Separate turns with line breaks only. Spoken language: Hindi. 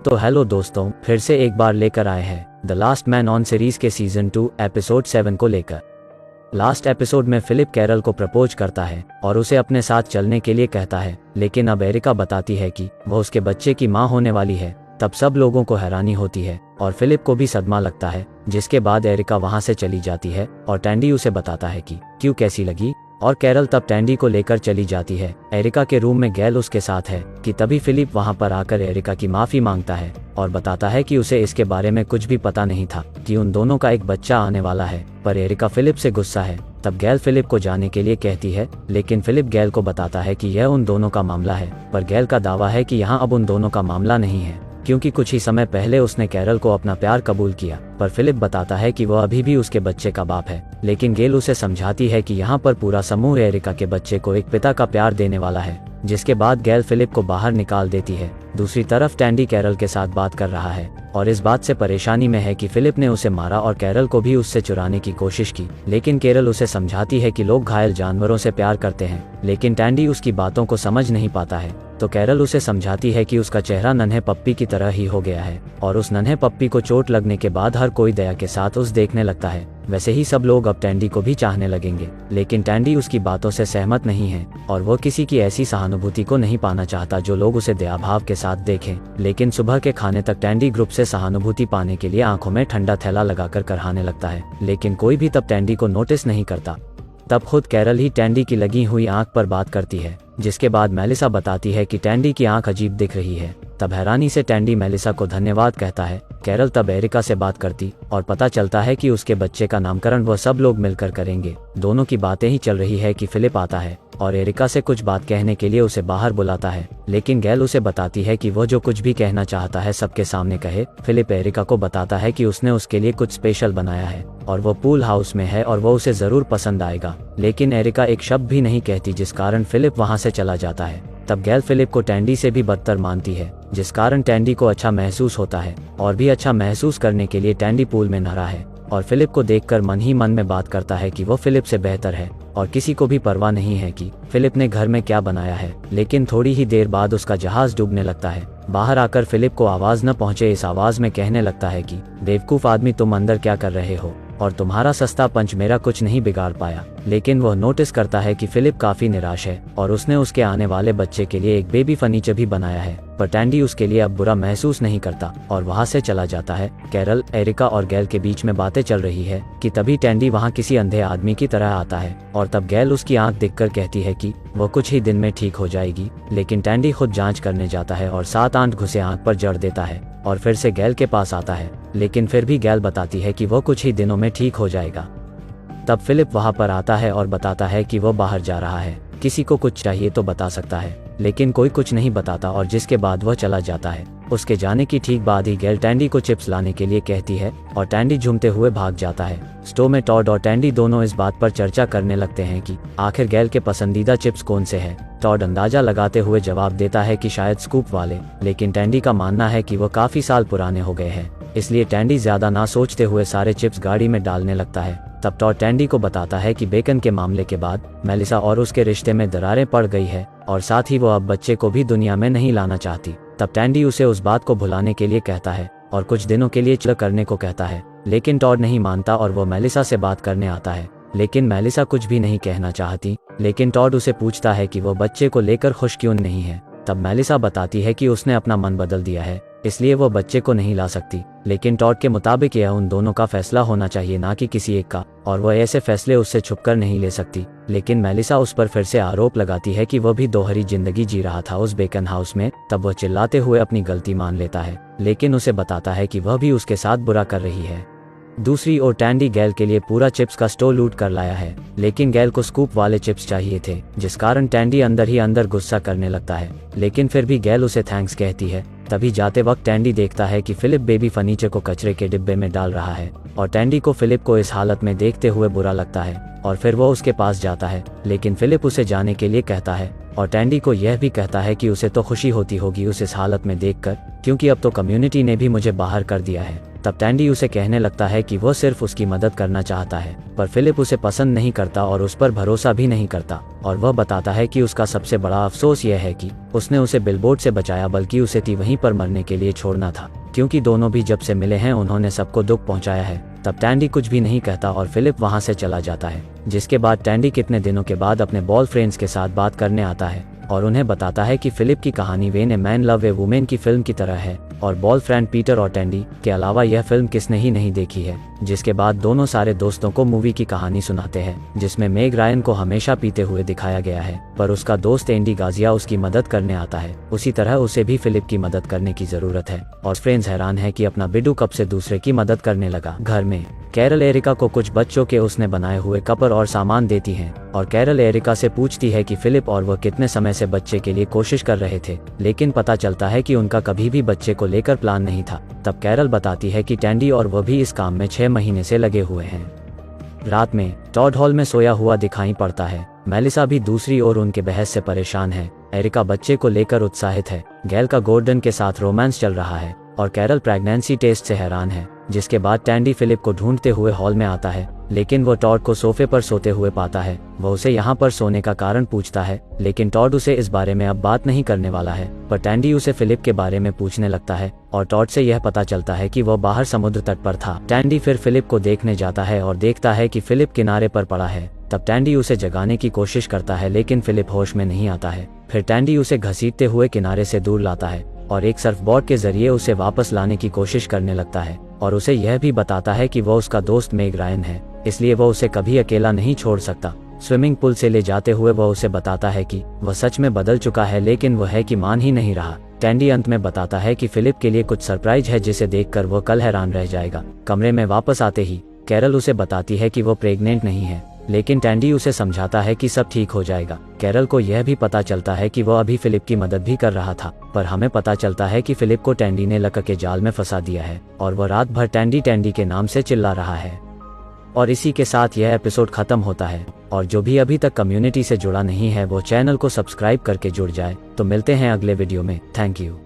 तो हेलो दोस्तों, फिर से एक बार लेकर आए हैं the last man on series के सीजन 2 एपिसोड 7 को लेकर। लास्ट एपिसोड में फिलिप कैरल को प्रपोज करता है और उसे अपने साथ चलने के लिए कहता है, लेकिन अब एरिका बताती है कि वह उसके बच्चे की मां होने वाली है। तब सब लोगों को हैरानी होती है और फिलिप को भी सदमा लगता है, जिसके बाद एरिका वहां से चली जाती है और टैंडी उसे बताता है कि क्यों कैसी लगी। और कैरल तब टैंडी को लेकर चली जाती है एरिका के रूम में। गैल उसके साथ है कि तभी फिलिप वहां पर आकर एरिका की माफी मांगता है और बताता है कि उसे इसके बारे में कुछ भी पता नहीं था कि उन दोनों का एक बच्चा आने वाला है। पर एरिका फिलिप से गुस्सा है। तब गैल फिलिप को जाने के लिए कहती है, लेकिन फिलिप गैल को बताता है कि यह उन दोनों का मामला है। पर गैल का दावा है कि यहाँ अब उन दोनों का मामला नहीं है, क्योंकि कुछ ही समय पहले उसने कैरल को अपना प्यार कबूल किया। पर फिलिप बताता है कि वह अभी भी उसके बच्चे का बाप है, लेकिन गैल उसे समझाती है कि यहाँ पर पूरा समूह एरिका के बच्चे को एक पिता का प्यार देने वाला है। जिसके बाद गैल फिलिप को बाहर निकाल देती है। दूसरी तरफ टैंडी कैरल के साथ बात कर रहा है और इस बात से परेशानी में है कि फिलिप ने उसे मारा और कैरल को भी उससे चुराने की कोशिश की। लेकिन कैरल उसे समझाती है कि लोग घायल जानवरों से प्यार करते हैं, लेकिन टैंडी उसकी बातों को समझ नहीं पाता है। तो कैरल उसे समझाती है कि उसका चेहरा नन्हे पप्पी की तरह ही हो गया है और उस नन्हे पप्पी को चोट लगने के बाद हर कोई दया के साथ उस देखने लगता है। वैसे ही सब लोग अब टैंडी को भी चाहने लगेंगे, लेकिन टैंडी उसकी बातों से सहमत नहीं है और वो किसी की ऐसी सहानुभूति को नहीं पाना चाहता जो लोग उसे दयाभाव के साथ देखें। लेकिन सुबह के खाने तक टैंडी ग्रुप से सहानुभूति पाने के लिए आंखों में ठंडा थैला लगाकर करहाने लगता है, लेकिन कोई भी तब टैंडी को नोटिस नहीं करता। तब खुद कैरल ही टैंडी की लगी हुई आंख पर बात करती है, जिसके बाद मेलिसा बताती है कि टैंडी की आंख अजीब दिख रही है। तब हैरानी से टैंडी मेलिसा को धन्यवाद कहता है। कैरल तब एरिका से बात करती और पता चलता है कि उसके बच्चे का नामकरण वह सब लोग मिलकर करेंगे। दोनों की बातें ही चल रही है कि फिलिप आता है और एरिका से कुछ बात कहने के लिए उसे बाहर बुलाता है, लेकिन गैल उसे बताती है कि वह जो कुछ भी कहना चाहता है सबके सामने कहे। फिलिप एरिका को बताता है कि उसने उसके लिए कुछ स्पेशल बनाया है और वो पूल हाउस में है और वो उसे जरूर पसंद आएगा। लेकिन एरिका एक शब्द भी नहीं कहती, जिस कारण फिलिप वहां से चला जाता है। तब गैल फिलिप को टैंडी से भी बदतर मानती है, जिस कारण टैंडी को अच्छा महसूस होता है और भी अच्छा महसूस करने के लिए टैंडी पूल में नहा है और फिलिप को देखकर मन ही मन में बात करता है कि वो फिलिप से बेहतर है और किसी को भी परवाह नहीं है कि फिलिप ने घर में क्या बनाया है। लेकिन थोड़ी ही देर बाद उसका जहाज डूबने लगता है। बाहर आकर फिलिप को आवाज न पहुंचे इस आवाज में कहने लगता है कि बेवकूफ आदमी, तुम अंदर क्या कर रहे हो और तुम्हारा सस्ता पंच मेरा कुछ नहीं बिगाड़ पाया। लेकिन वह नोटिस करता है कि फिलिप काफी निराश है और उसने उसके आने वाले बच्चे के लिए एक बेबी फर्नीचर भी बनाया है। पर टैंडी उसके लिए अब बुरा महसूस नहीं करता और वहां से चला जाता है। कैरल, एरिका और गैल के बीच में बातें चल रही है कि तभी टैंडी वहां किसी अंधे आदमी की तरह आता है और तब गैल उसकी आंख देखकर कहती है कि वो कुछ ही दिन में ठीक हो जाएगी। लेकिन टैंडी खुद जांच करने जाता है और 7 आंट घुसे आंख पर जड़ देता है और फिर से गैल के पास आता है, लेकिन फिर भी गैल बताती है कि वो कुछ ही दिनों में ठीक हो जाएगा। तब फिलिप वहां पर आता है और बताता है कि वो बाहर जा रहा है, किसी को कुछ चाहिए तो बता सकता है, लेकिन कोई कुछ नहीं बताता और जिसके बाद वह चला जाता है। उसके जाने की ठीक बाद ही गैल टैंडी को चिप्स लाने के लिए कहती है और टैंडी झूमते हुए भाग जाता है। स्टोव में टॉड और टैंडी दोनों इस बात पर चर्चा करने लगते हैं कि आखिर गैल के पसंदीदा चिप्स कौन से हैं। टॉड अंदाजा लगाते हुए जवाब देता है कि शायद स्कूप वाले, लेकिन टैंडी का मानना है कि वो काफी साल पुराने हो गए हैं। इसलिए टैंडी ज्यादा ना सोचते हुए सारे चिप्स गाड़ी में डालने लगता है। तब टॉड टैंडी को बताता है कि बेकन के मामले के बाद मेलिसा और उसके रिश्ते में दरारें पड़ गई है और साथ ही वो अब बच्चे को भी दुनिया में नहीं लाना चाहती। तब टैंडी उसे उस बात को भुलाने के लिए कहता है और कुछ दिनों के लिए चिल करने को कहता है, लेकिन टॉड नहीं मानता और वो मेलिसा से बात करने आता है। लेकिन मेलिसा कुछ भी नहीं कहना चाहती, लेकिन टॉड उसे पूछता है कि वो बच्चे को लेकर खुश क्यों नहीं है। तब मेलिसा बताती है कि उसने अपना मन बदल दिया है, इसलिए वो बच्चे को नहीं ला सकती। लेकिन टॉड के मुताबिक यह उन दोनों का फैसला होना चाहिए, ना कि किसी एक का, और वह ऐसे फैसले उससे छुपकर नहीं ले सकती। लेकिन मेलिसा उस पर फिर से आरोप लगाती है कि वह भी दोहरी जिंदगी जी रहा था उस बेकन हाउस में। तब वह चिल्लाते हुए अपनी गलती मान लेता है, लेकिन उसे बताता है कि वह भी उसके साथ बुरा कर रही है। दूसरी ओर टैंडी गैल के लिए पूरा चिप्स का स्टोर लूट कर लाया है, लेकिन गैल को स्कूप वाले चिप्स चाहिए थे, जिस कारण टैंडी अंदर ही अंदर गुस्सा करने लगता है। लेकिन फिर भी गैल उसे थैंक्स कहती है। तभी जाते वक्त टैंडी देखता है कि फिलिप बेबी फर्नीचर को कचरे के डिब्बे में डाल रहा है और टैंडी को फिलिप को इस हालत में देखते हुए बुरा लगता है और फिर वो उसके पास जाता है। लेकिन फिलिप उसे जाने के लिए कहता है और टैंडी को यह भी कहता है कि उसे तो खुशी होती होगी उस इस हालत में देखकर, क्योंकि अब तो कम्युनिटी ने भी मुझे बाहर कर दिया है। तब टैंडी उसे कहने लगता है कि वह सिर्फ उसकी मदद करना चाहता है, पर फिलिप उसे पसंद नहीं करता और उस पर भरोसा भी नहीं करता, और वह बताता है कि उसका सबसे बड़ा अफसोस यह है कि उसने उसे बिलबोर्ड से बचाया, बल्कि उसे वहीं पर मरने के लिए छोड़ना था, क्योंकि दोनों भी जब से मिले हैं उन्होंने सबको दुख पहुंचाया है। तब टैंडी कुछ भी नहीं कहता और फिलिप वहां से चला जाता है, जिसके बाद टैंडी कितने दिनों के बाद अपने बॉयफ्रेंड्स के साथ बात करने आता है और उन्हें बताता है कि फिलिप की कहानी when a man love A women की फिल्म की तरह है, और बॉयफ्रेंड पीटर और टैंडी के अलावा यह फिल्म किसने ही नहीं देखी है। जिसके बाद दोनों सारे दोस्तों को मूवी की कहानी सुनाते हैं, जिसमें मेग रायन को हमेशा पीते हुए दिखाया गया है, पर उसका दोस्त एंडी गाजिया उसकी मदद करने आता है। उसी तरह उसे भी फिलिप की मदद करने की जरूरत है, और फ्रेंड्स हैरान है कि अपना बिडू कब से दूसरे की मदद करने लगा। घर में कैरल एरिका को कुछ बच्चों के उसने बनाए हुए कपड़े और सामान देती है, और कैरल एरिका से पूछती है कि फिलिप और वह कितने समय से बच्चे के लिए कोशिश कर रहे थे, लेकिन पता चलता है कि उनका कभी भी बच्चे को लेकर प्लान नहीं था। तब कैरल बताती है कि टैंडी और वह भी इस काम में 6 महीने से लगे हुए हैं। रात में टॉड हॉल में सोया हुआ दिखाई पड़ता है। मेलिसा भी दूसरी ओर उनके बहस से परेशान है। एरिका बच्चे को लेकर उत्साहित है। गैल का गॉर्डन के साथ रोमांस चल रहा है और कैरल प्रेगनेंसी टेस्ट से हैरान है। जिसके बाद टैंडी फिलिप को ढूंढते हुए हॉल में आता है, लेकिन वो टॉड को सोफे पर सोते हुए पाता है। वह उसे यहाँ पर सोने का कारण पूछता है, लेकिन टॉड उसे इस बारे में अब बात नहीं करने वाला है, पर टैंडी उसे फिलिप के बारे में पूछने लगता है और टॉड से यह पता चलता है कि वह बाहर समुद्र तट पर था। टैंडी फिर फिलिप को देखने जाता है और देखता है कि फिलिप किनारे पर पड़ा है। तब टैंडी उसे जगाने की कोशिश करता है, लेकिन फिलिप होश में नहीं आता है। फिर टैंडी उसे घसीटते हुए किनारे से दूर लाता है और एक सर्फबोर्ड के जरिए उसे वापस लाने की कोशिश करने लगता है, और उसे यह भी बताता है कि वह उसका दोस्त मेग रायन है, इसलिए वह उसे कभी अकेला नहीं छोड़ सकता। स्विमिंग पूल से ले जाते हुए वह उसे बताता है कि वह सच में बदल चुका है, लेकिन वह है कि मान ही नहीं रहा। टैंडी अंत में बताता है कि फिलिप के लिए कुछ सरप्राइज है, जिसे देखकर वह कल हैरान रह जाएगा। कमरे में वापस आते ही कैरल उसे बताती है कि वो प्रेग्नेंट नहीं है, लेकिन टैंडी उसे समझाता है कि सब ठीक हो जाएगा। कैरल को यह भी पता चलता है कि वह अभी फिलिप की मदद भी कर रहा था, पर हमें पता चलता है कि फिलिप को टैंडी ने लक के जाल में फंसा दिया है और वह रात भर टैंडी टैंडी के नाम से चिल्ला रहा है। और इसी के साथ यह एपिसोड खत्म होता है। और जो भी अभी तक कम्युनिटी से जुड़ा नहीं है वो चैनल को सब्सक्राइब करके जुड़ जाए। तो मिलते हैं अगले वीडियो में। Thank you.